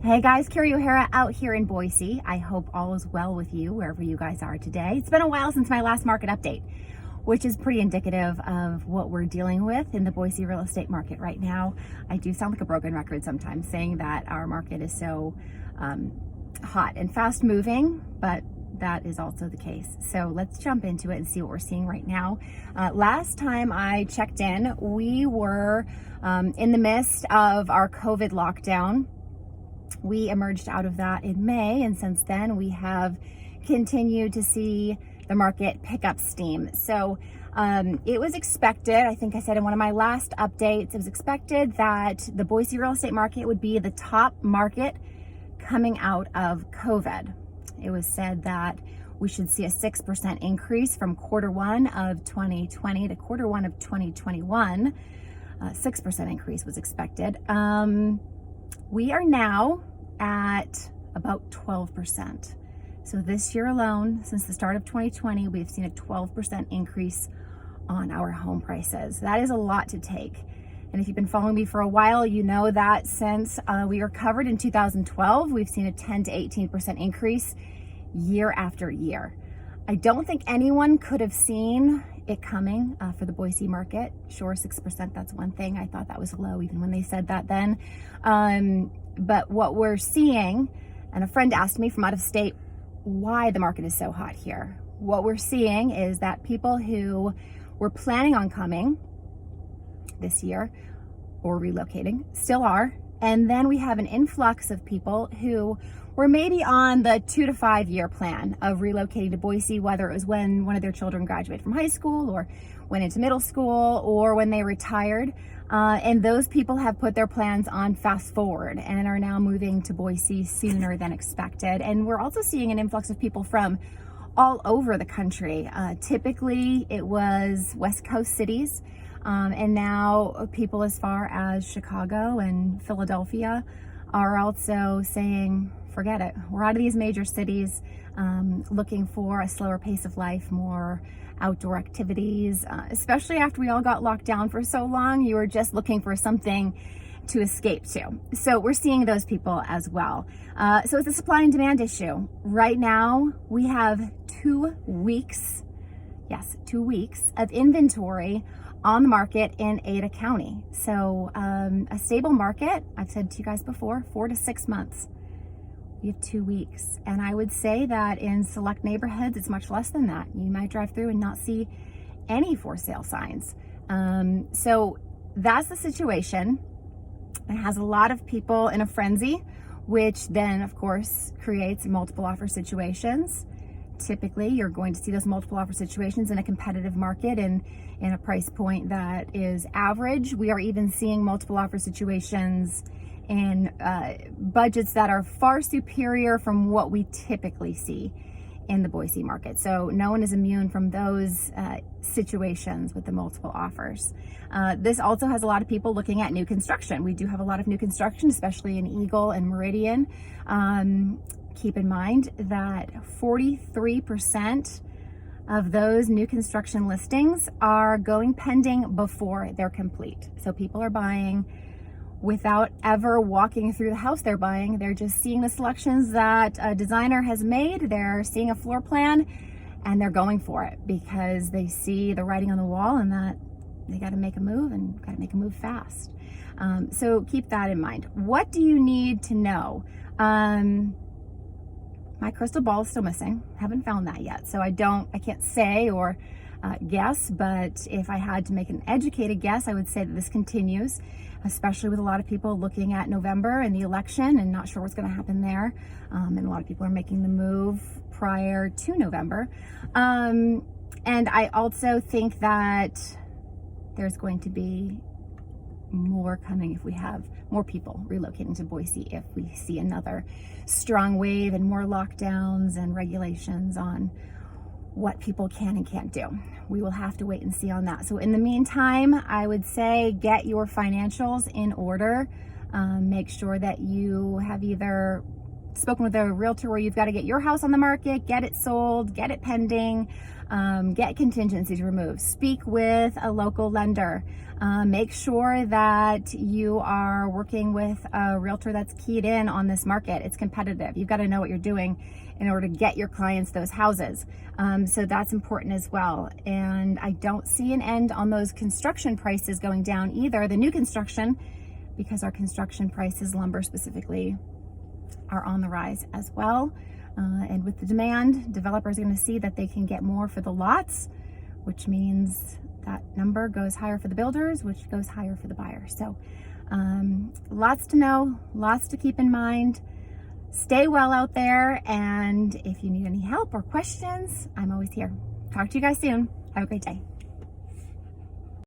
Hey guys, Kerri O'Hara out here in Boise. I hope all is well with you wherever you guys are today. It's been a while since my last market update, which is pretty indicative of what we're dealing with in the Boise real estate market right now. I do sound like a broken record sometimes saying that our market is so hot and fast moving, but that is also the case. So let's jump into it and see what we're seeing right now. Last time I checked in, we were in the midst of our COVID lockdown. We emerged out of that in May, and since then we have continued to see the market pick up steam. So it was expected, I think I said in one of my last updates, it was expected that the Boise real estate market would be the top market coming out of COVID. It was said that we should see a 6% increase from quarter one of 2020 to quarter one of 2021. 6% increase was expected. We are now at about 12%. So this year alone, since the start of 2020, we've seen a 12% increase on our home prices. That is a lot to take. And if you've been following me for a while, you know that since we recovered in 2012, we've seen a 10 to 18% increase year after year. I don't think anyone could have seen it coming for the Boise market. Sure, 6%, that's one thing. I thought that was low even when they said that then. But what we're seeing, and a friend asked me from out of state why the market is so hot here. What we're seeing is that people who were planning on coming this year or relocating still are. And then we have an influx of people who were maybe on the 2 to 5 year plan of relocating to Boise, whether it was when one of their children graduated from high school or went into middle school or when they retired. And those people have put their plans on fast forward and are now moving to Boise sooner than expected. And we're also seeing an influx of people from all over the country. Typically it was West Coast cities. And now people as far as Chicago and Philadelphia are also saying, forget it. We're out of these major cities, looking for a slower pace of life, more outdoor activities, especially after we all got locked down for so long. You were just looking for something to escape to. So we're seeing those people as well. So it's a supply and demand issue. Right now, we have 2 weeks, yes, 2 weeks of inventory on the market in Ada County. So a stable market, I've said to you guys before, 4 to 6 months. We have 2 weeks. And I would say that in select neighborhoods, it's much less than that. You might drive through and not see any for sale signs. So that's the situation. It has a lot of people in a frenzy, which then of course creates multiple offer situations. Typically, you're going to see those multiple offer situations in a competitive market and in a price point that is average. We are even seeing multiple offer situations in budgets that are far superior from what we typically see in the Boise market. So no one is immune from those situations with the multiple offers. This also has a lot of people looking at new construction. We do have a lot of new construction, especially in Eagle and Meridian. Keep in mind that 43% of those new construction listings are going pending before they're complete. So people are buying without ever walking through the house they're buying. They're just seeing the selections that a designer has made. They're seeing a floor plan and they're going for it because they see the writing on the wall and that they got to make a move and got to make a move fast. So keep that in mind. What do you need to know? My crystal ball is still missing. Haven't found that yet. So I can't say or guess, but if I had to make an educated guess, I would say that this continues, especially with a lot of people looking at November and the election and not sure what's going to happen there. And a lot of people are making the move prior to November. And I also think that there's going to be more coming if we have more people relocating to Boise, if we see another strong wave and more lockdowns and regulations on what people can and can't do. We will have to wait and see on that. So in the meantime, I would say get your financials in order. Make sure that you have either spoken with a realtor where you've got to get your house on the market, get it sold, get it pending, get contingencies removed, speak with a local lender, make sure that you are working with a realtor that's keyed in on this market. It's competitive. You've got to know what you're doing in order to get your clients those houses. So that's important as well. And I don't see an end on those construction prices going down either, the new construction, because our construction prices, lumber specifically, are on the rise as well. And with the demand, developers are going to see that they can get more for the lots, which means that number goes higher for the builders, which goes higher for the buyers. So lots to know, lots to keep in mind. Stay well out there, and if you need any help or questions, I'm always here. Talk to you guys soon. Have a great day.